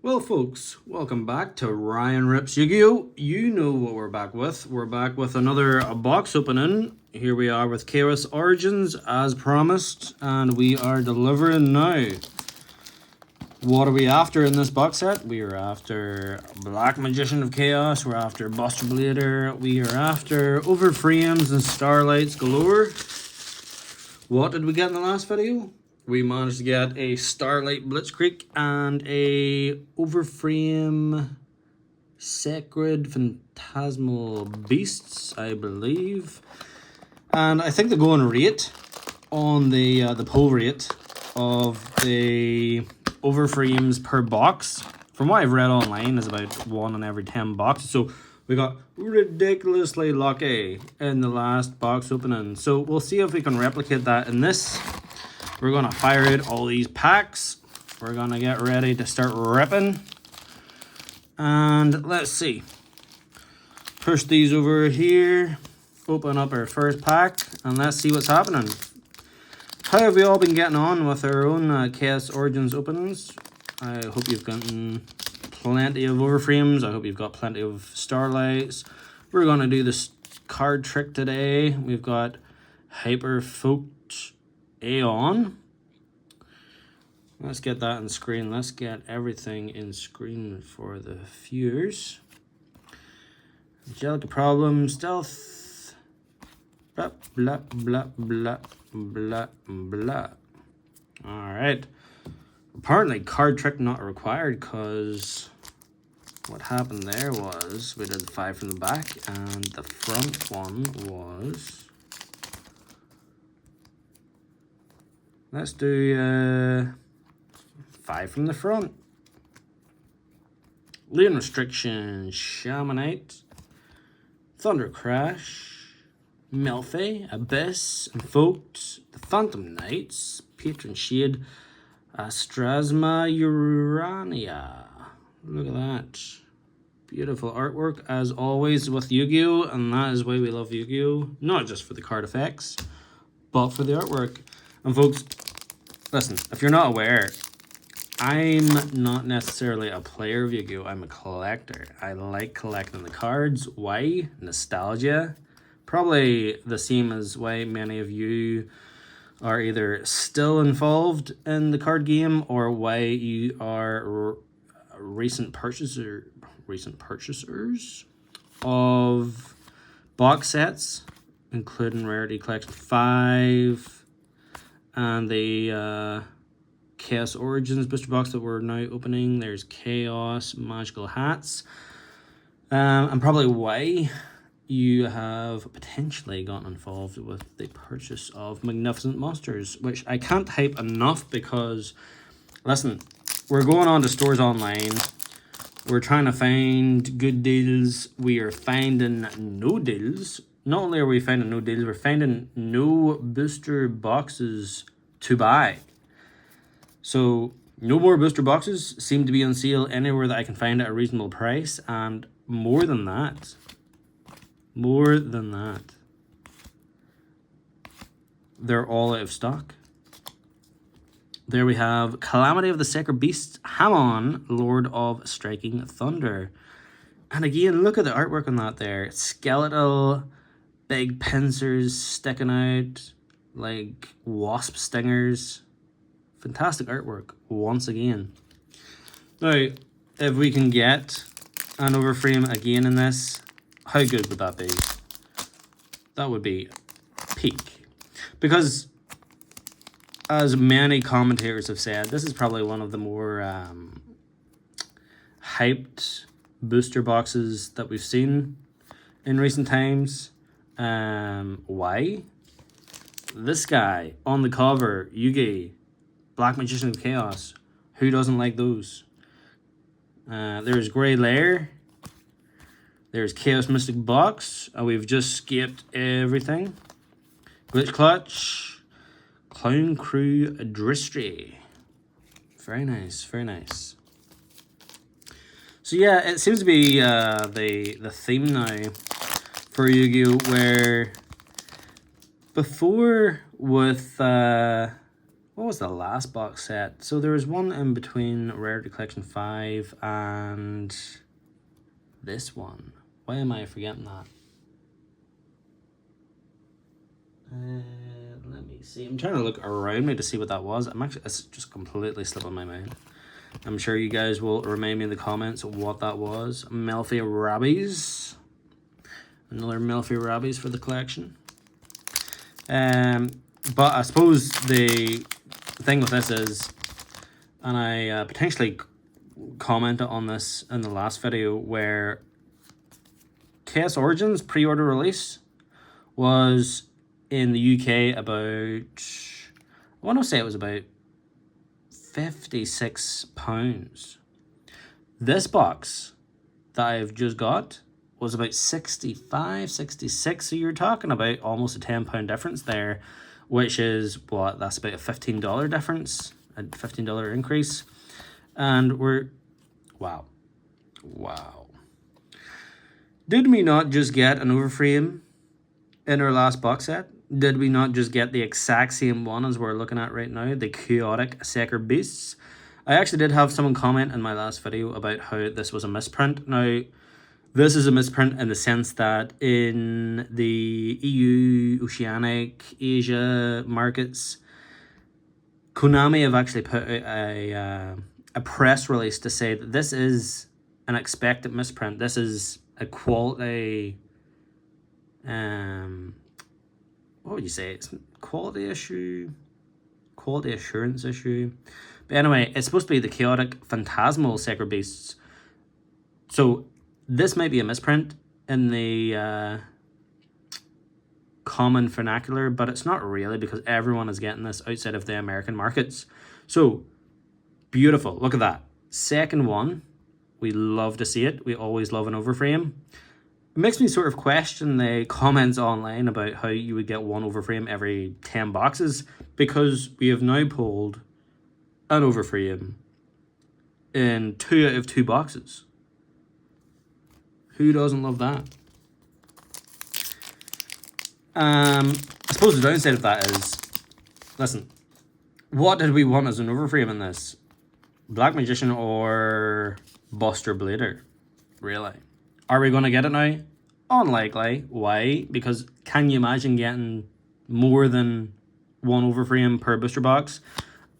Well, folks, welcome back to Ryan Rips Yugioh. You know what we're back with. We're back with another box opening. Here we are with Chaos Origins, as promised, and we are delivering now. What are we after in this box set? We are after Black Magician of Chaos. We're after Buster Blader. We are after Overframes and Starlights galore. What did we get in the last video? We managed to get a Starlight Blitzkrieg and a Overframe Sacred Phantasmal Beasts, I believe. And I think the going rate on the pull rate of the Overframes per box, from what I've read online, is about 1 in every 10 boxes. So we got ridiculously lucky in the last box opening. So we'll see if we can replicate that in this. We're going to fire out all these packs. We're going to get ready to start ripping. And let's see. Push these over here. Open up our first pack. And let's see what's happening. How have we all been getting on with our own Chaos Origins openings? I hope you've gotten plenty of Overframes. I hope you've got plenty of Starlights. We're going to do this card trick today. We've got Hyper Folk Aeon. Let's get that in screen. Let's get everything in screen for the viewers. Angelica Problem, Stealth, blah, blah, blah, blah, blah, blah. Alright. Apparently card trick not required, because what happened there was we did 5 from the back and the front one was... Let's do 5 from the front. Leon Restriction, Shamanite, Thunder Crash, Melfe, Abyss, Invoked, the Phantom Knights, Patron Shade, Astrasma Urania. Look at that. Beautiful artwork, as always, with Yugioh, and that is why we love Yugioh. Not just for the card effects, but for the artwork. And folks, listen, if you're not aware, I'm not necessarily a player of Yugioh, I'm a collector. I like collecting the cards. Why? Nostalgia. Probably the same as why many of you are either still involved in the card game or why you are recent purchasers of box sets, including Rarity Collection 5, and the Chaos Origins booster box that we're now opening. There's Chaos Magical Hats. And probably why you have potentially gotten involved with the purchase of Magnificent Monsters, which I can't hype enough because, listen, we're going on to stores online. We're trying to find good deals. We are finding no deals. Not only are we finding no deals, we're finding no booster boxes to buy. So no more booster boxes seem to be on sale anywhere that I can find at a reasonable price. And more than that, they're all out of stock. There we have Calamity of the Sacred Beasts, Hamon, Lord of Striking Thunder. And again, look at the artwork on that there. Skeletal, big pincers sticking out, like wasp stingers. Fantastic artwork, once again. Now, if we can get an Overframe again in this, how good would that be? That would be peak. Because, as many commentators have said, this is probably one of the more hyped booster boxes that we've seen in recent times. Why? This guy on the cover, Yugioh, Black Magician of Chaos. Who doesn't like those? There's Grey Lair. There's Chaos Mystic Box. And we've just skipped everything. Glitch Clutch. Clown Crew Dristry. Very nice, very nice. So yeah, it seems to be the theme now for Yugioh, where before with what was the last box set? So there was one in between Rarity Collection 5 and this one. Why am I forgetting that? Let me see. I'm trying to look around me to see what that was. It's just completely slipping my mind. I'm sure you guys will remind me in the comments what that was. Melfi Rabbies. Another Melfi Rabbies for the collection. But I suppose the thing with this is, and I potentially commented on this in the last video, where Chaos Origins pre-order release was in the UK about, I want to say it was about £56. This box that I've just got was about 65, 66. So you're talking about almost a £10 difference there, which is what? That's about a $15 difference, a $15 increase. And we're, wow. Did we not just get an Overframe in our last box set? Did we not just get the exact same one as we're looking at right now, the Chaotic Secker Beasts? I actually did have someone comment in my last video about how this was a misprint. Now, this is a misprint in the sense that in the EU, Oceanic, Asia markets, Konami have actually put out a press release to say that this is an expected misprint. This is a quality, what would you say? It's quality issue, quality assurance issue. But anyway, it's supposed to be the Chaotic Phantasmal Secker Beasts. So this might be a misprint in the common vernacular, but it's not really, because everyone is getting this outside of the American markets. So beautiful. Look at that. Second one. We love to see it. We always love an Overframe. It makes me sort of question the comments online about how you would get one Overframe every 10 boxes, because we have now pulled an Overframe in 2 out of 2 boxes. Who doesn't love that? I suppose the downside of that is, listen, what did we want as an Overframe in this? Black Magician or Buster Blader? Really? Are we going to get it now? Unlikely. Why? Because can you imagine getting more than one Overframe per booster box?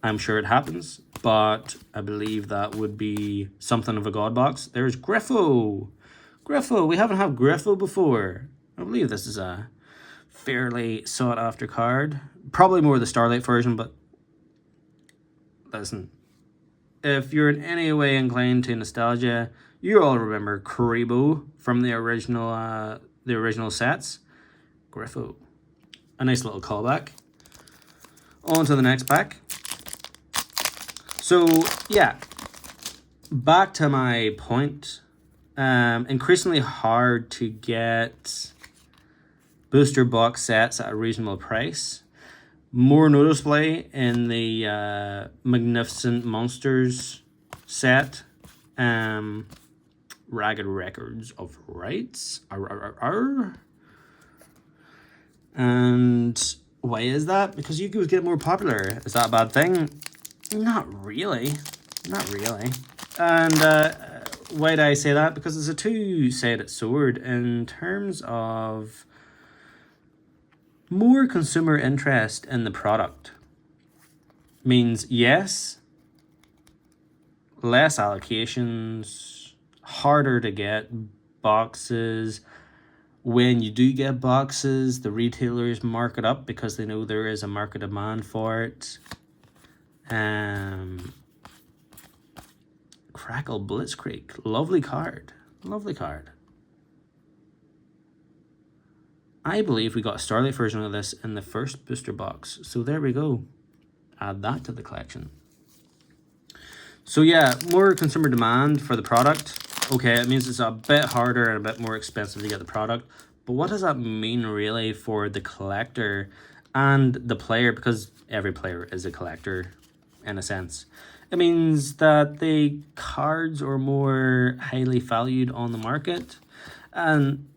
I'm sure it happens, but I believe that would be something of a god box. There's Griffo. Griffo. We haven't had Griffo before. I believe this is a fairly sought after card. Probably more the Starlight version, but listen, if you're in any way inclined to nostalgia, you all remember Karibo from the original sets. Griffo. A nice little callback. On to the next pack. So yeah, back to my point. Increasingly hard to get booster box sets at a reasonable price. More noticeably in the Magnificent Monsters set. Ragged Records of Rights. And why is that? Because Yu-Gi-Oh's getting more popular. Is that a bad thing? Not really. Not really. And why do I say that? Because it's a two-sided sword in terms of more consumer interest in the product. Means, yes, less allocations, harder to get boxes. When you do get boxes, the retailers mark it up because they know there is a market demand for it. Crackle Blitzkrieg. Lovely card. Lovely card. I believe we got a Starlight version of this in the first booster box. So there we go. Add that to the collection. So yeah, more consumer demand for the product. Okay, it means it's a bit harder and a bit more expensive to get the product. But what does that mean really for the collector and the player? Because every player is a collector in a sense. It means that the cards are more highly valued on the market. And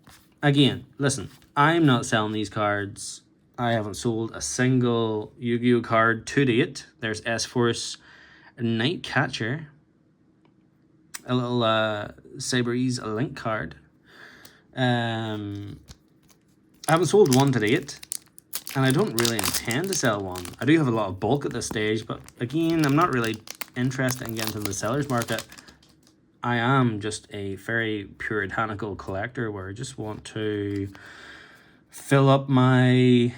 again, listen, I'm not selling these cards I haven't sold a single Yu-Gi-Oh card to date. There's S-Force Night Catcher, a little Cyberese Link card. I haven't sold one to date, and I don't really intend to sell one. I do have a lot of bulk at this stage, but again, I'm not really interested in getting to the seller's market. I am just a very puritanical collector where I just want to fill up my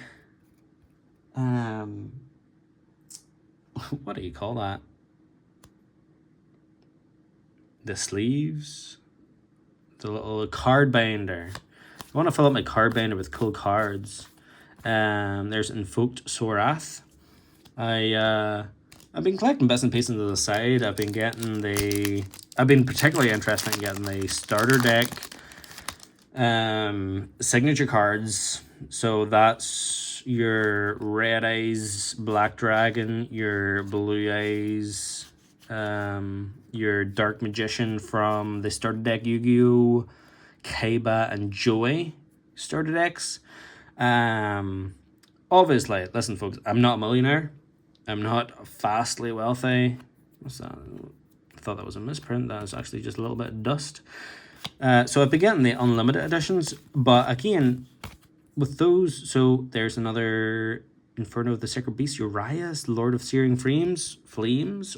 what do you call that? The sleeves, the little card binder. I want to fill up my card binder with cool cards. There's Invoked Sorath. I've been collecting bits and pieces on the side. I've been particularly interested in getting the starter deck signature cards. So that's your Red Eyes Black Dragon, your Blue Eyes, your Dark Magician from the starter deck Yugioh, Kaiba, and Joey starter decks. Obviously, listen, folks, I'm not a millionaire. I'm not fastly wealthy. What's that? I thought that was a misprint. That was actually just a little bit of dust. So I've been getting the unlimited editions, but again, with those, so there's another Inferno of the Sacred Beast, Urias, Lord of Searing Flames.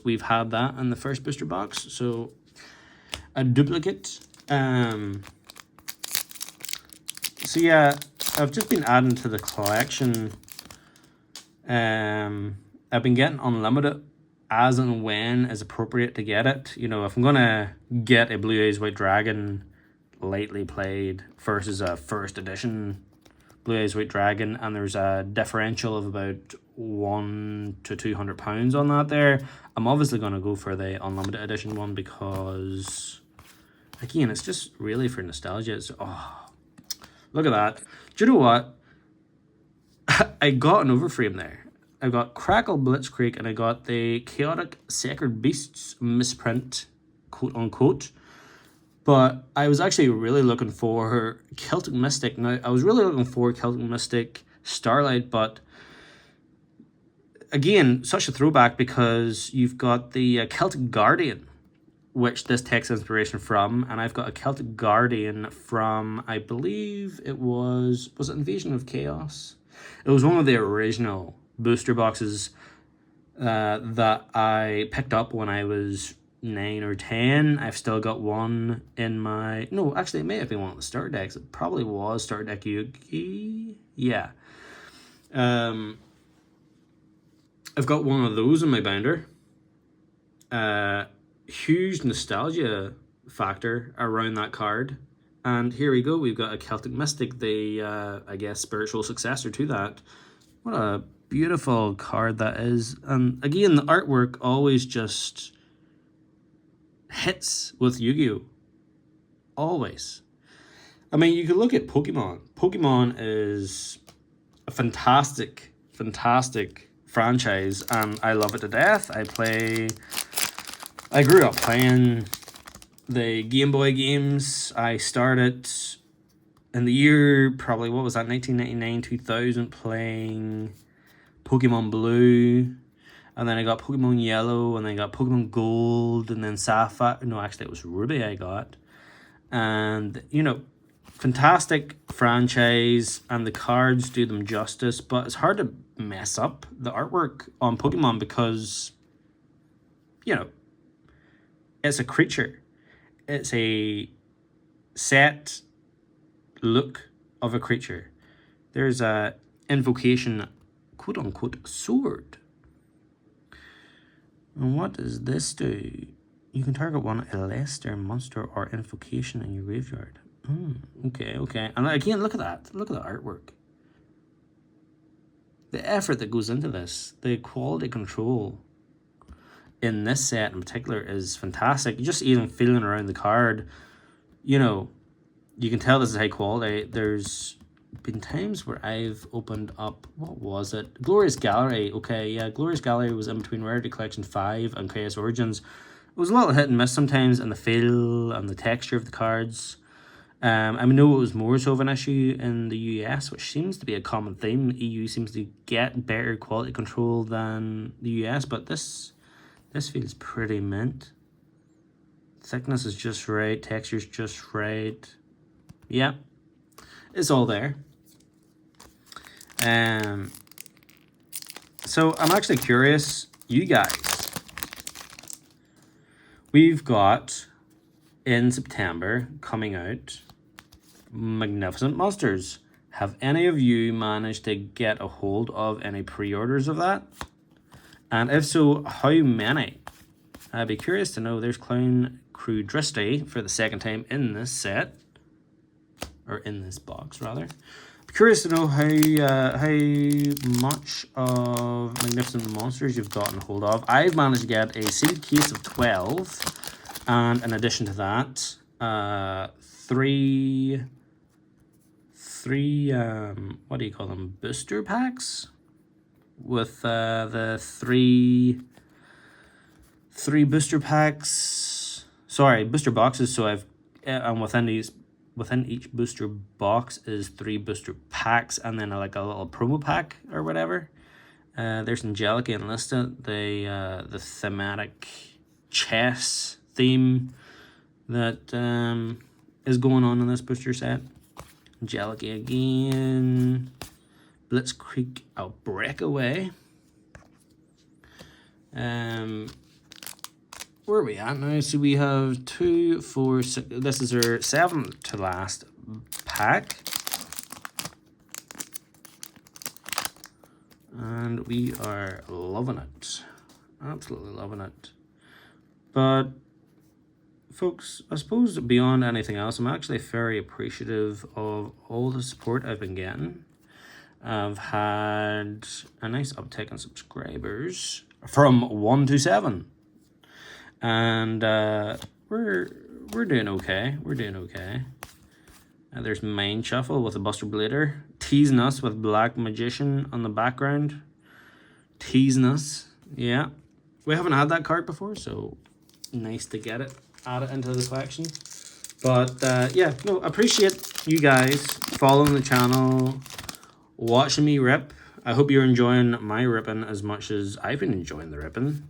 We've had that in the first booster box, so a duplicate. So yeah, I've just been adding to the collection. I've been getting unlimited as and when is appropriate to get it. You know, if I'm gonna get a Blue Eyes White Dragon lightly played versus a first edition Blue Eyes White Dragon, and there's a differential of about £100 to £200 on that there, I'm obviously gonna go for the unlimited edition one because, again, it's just really for nostalgia. It's, oh, look at that. Do you know what? I got an Overframe there. I got Crackle Blitzkrieg, and I got the Chaotic Sacred Beasts misprint, quote unquote. But I was actually really looking for Celtic Mystic. Now, I was really looking for Celtic Mystic Starlight, but again, such a throwback because you've got the Celtic Guardian, which this takes inspiration from, and I've got a Celtic Guardian from, I believe it was it Invasion of Chaos? It was one of the original booster boxes that I picked up when I was 9 or 10. I've still got one in my... No, actually, it may have been one of the starter decks. It probably was starter deck Yugi. Yeah. I've got one of those in my binder. Huge nostalgia factor around that card. And here we go. We've got a Celtic Mystic, the, I guess, spiritual successor to that. What a beautiful card that is. And again, the artwork always just hits with Yu-Gi-Oh! Always. I mean, you could look at Pokemon. Pokemon is a fantastic, fantastic franchise, and I love it to death. I grew up playing the Game Boy games. I started in the year, probably, what was that, 1999, 2000, playing Pokemon Blue, and then I got Pokemon Yellow, and then I got Pokemon Gold, and then Sapphire. No, actually, it was Ruby I got. And, you know, fantastic franchise, and the cards do them justice, but it's hard to mess up the artwork on Pokemon because, you know, it's a creature. It's a set look of a creature. There's a invocation, quote unquote, sword. And what does this do? You can target one Elester monster or invocation in your graveyard. Okay. And again, look at that. Look at the artwork. The effort that goes into this, the quality control in this set in particular is fantastic. Just even feeling around the card, you know, you can tell this is high quality. There's been times where I've opened up, what was it? Glorious Gallery. Okay, yeah, Glorious Gallery was in between Rarity Collection 5 and Chaos Origins. It was a little hit and miss sometimes in the feel and the texture of the cards. I know it was more so of an issue in the US, which seems to be a common theme. The EU seems to get better quality control than the US, but this feels pretty mint. Thickness is just right, texture's just right. Yeah, it's all there. So I'm actually curious, you guys. We've got in September coming out Magnificent Monsters. Have any of you managed to get a hold of any pre-orders of that? And if so, how many? I'd be curious to know. There's Clown Crew Dristy for the second time in this set. Or in this box, rather. Curious to know how much of Magnificent Monsters you've gotten hold of. I've managed to get a sealed case of 12, and in addition to that, three what do you call them, booster packs with the three booster packs. Sorry, booster boxes. So I've and within each booster box is 3 booster packs, and then like a little promo pack or whatever. There's Angelica and Lista, the thematic chess theme that is going on in this booster set. Angelica again. Blitzkrieg Breakaway. Where are we at now? So we have 2, 4, 6. This is our 7th to last pack. And we are loving it. Absolutely loving it. But, folks, I suppose beyond anything else, I'm actually very appreciative of all the support I've been getting. I've had a nice uptick in subscribers from 1 to 7. And we're doing okay. We're doing okay. There's Mind Shuffle with a Buster Blader. Teasing us with Black Magician on the background. Teasing us. Yeah. We haven't had that card before, so nice to get it. Add it into the collection. But yeah, no, appreciate you guys following the channel, watching me rip. I hope you're enjoying my ripping as much as I've been enjoying the ripping.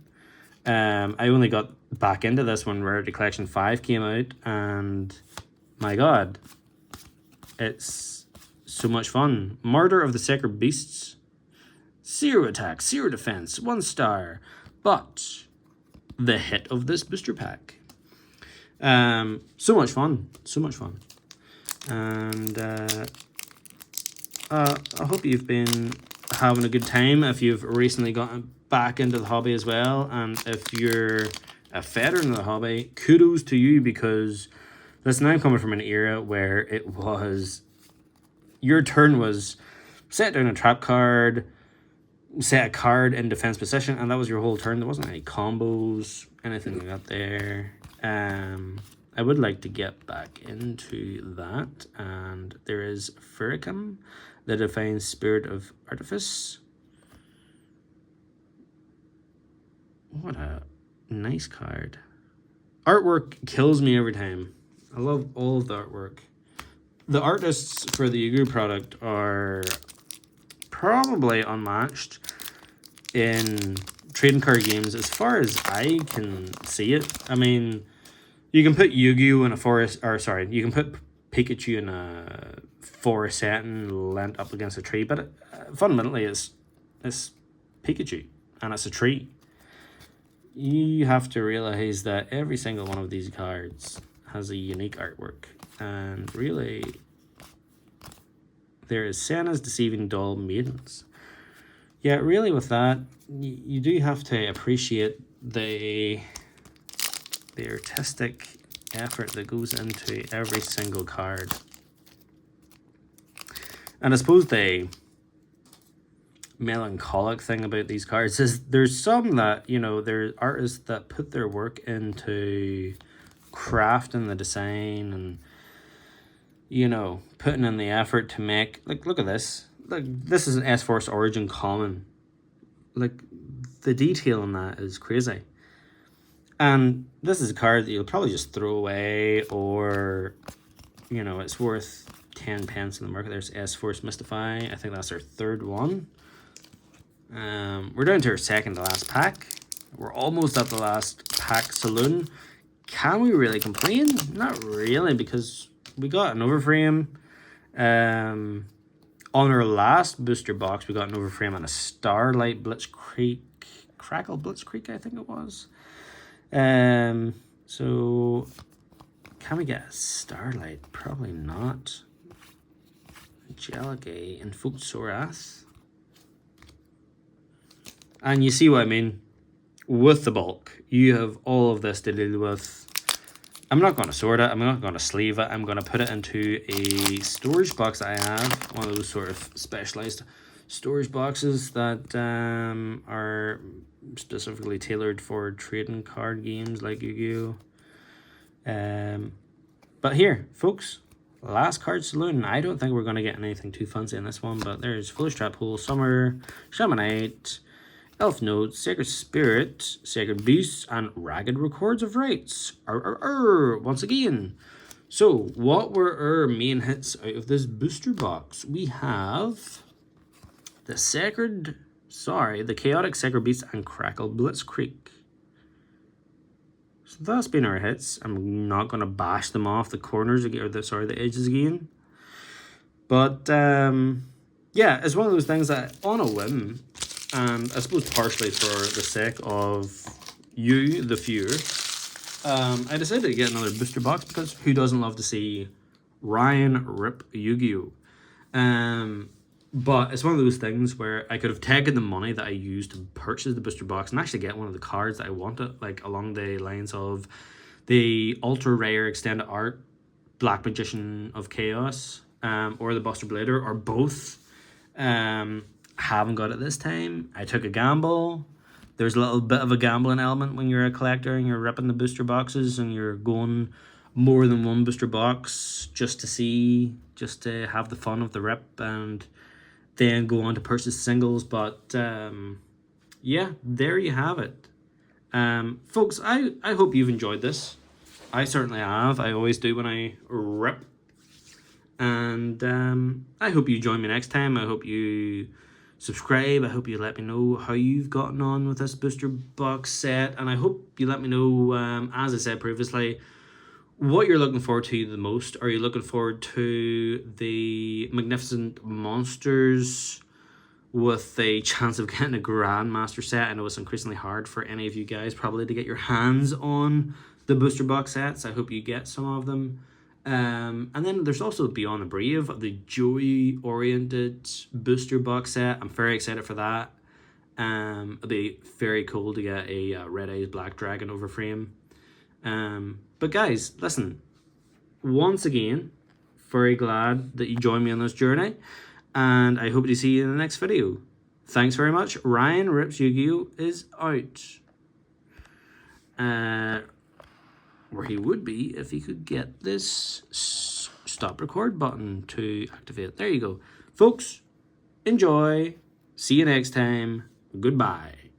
I only got back into this when Rarity Collection 5 came out, and my god, it's so much fun. Murder of the Sacred Beasts. 0 attack, 0 defense, 1 star. But the hit of this booster pack. So much fun. So much fun. And I hope you've been having a good time if you've recently gotten back into the hobby as well. And if you're a veteran of the hobby, kudos to you, because listen, I'm coming from an era where it was your turn was set down a trap card, set a card in defense position, and that was your whole turn. There wasn't any combos, anything like that there. I would like to get back into that. And there is Furicum, the Divine Spirit of Artifice. What a nice card. Artwork kills me every time. I love all of the artwork. The artists for the Yugioh product are probably unmatched in trading card games as far as I can see it. I mean, you can put Yugioh in a forest, or sorry, you can put Pikachu in a forest setting, lent up against a tree, but fundamentally it's Pikachu and it's a tree. You have to realize that every single one of these cards has a unique artwork, and really there is Senna's Deceiving Doll Maidens. Yeah, really with that, you do have to appreciate the artistic effort that goes into every single card. And I suppose the melancholic thing about these cards is there's some that, you know, there's artists that put their work into crafting the design and, you know, putting in the effort to make, like, look at this. Like, this is an S-Force Origin Common. Like, the detail in that is crazy. And this is a card that you'll probably just throw away, or, you know, it's worth 10 pence in the market. There's S-Force Mystify. I think that's our third one. We're down to our second to last pack. We're almost at the last pack saloon. Can we really complain? Not really, because we got an Overframe. On our last booster box, we got an Overframe and a Starlight Blitzkrieg. Crackle Blitzkrieg, I think it was. So, can we get a Starlight? Probably not. Jellicoe and Fuxorath. And you see what I mean? With the bulk, you have all of this to deal with. I'm not going to sort it. I'm not going to sleeve it. I'm going to put it into a storage box that I have. One of those sort of specialized storage boxes that are specifically tailored for trading card games like Yugioh. But here, folks, last card saloon. I don't think we're going to get anything too fancy in this one, but there's Foolish Trap Hole, Summer, Shamanite, Elf Note, Sacred Spirit, Sacred Beasts, and Ragged Records of Rights. Once again. So, what were our main hits out of this booster box? We have the Chaotic Sacred Beasts and Crackle Blitzkrieg. So that's been our hits. I'm not going to bash them off the corners again, or the edges again. But, yeah, it's one of those things that, on a whim, and I suppose partially for the sake of you, the viewer, I decided to get another booster box because who doesn't love to see Ryan rip Yugioh? But it's one of those things where I could have taken the money that I used to purchase the booster box and actually get one of the cards that I wanted, like along the lines of the ultra rare extended art Black Magician of Chaos, or the Buster Blader, or both. Haven't got it this time. I took a gamble. There's a little bit of a gambling element when you're a collector and you're ripping the booster boxes and you're going more than one booster box just to have the fun of the rip and then go on to purchase singles. But yeah, there you have it. Folks, I hope you've enjoyed this. I certainly have. I always do when I rip. And I hope you join me next time. I hope you subscribe. I hope you let me know how you've gotten on with this booster box set. And I hope you let me know, as I said previously, what you're looking forward to the most. Are you looking forward to the Magnificent Monsters with a chance of getting a Grandmaster set? I know it's increasingly hard for any of you guys probably to get your hands on the booster box sets. I hope you get some of them. And then there's also Beyond the Brave, the Joey-oriented booster box set. I'm very excited for that. It'll be very cool to get a Red Eyes Black Dragon Overframe. But guys, listen, once again, very glad that you joined me on this journey, and I hope to see you in the next video. Thanks very much. Ryan Rips Yugioh is out. Where he would be if he could get this stop record button to activate. There you go. Folks, enjoy. See you next time. Goodbye.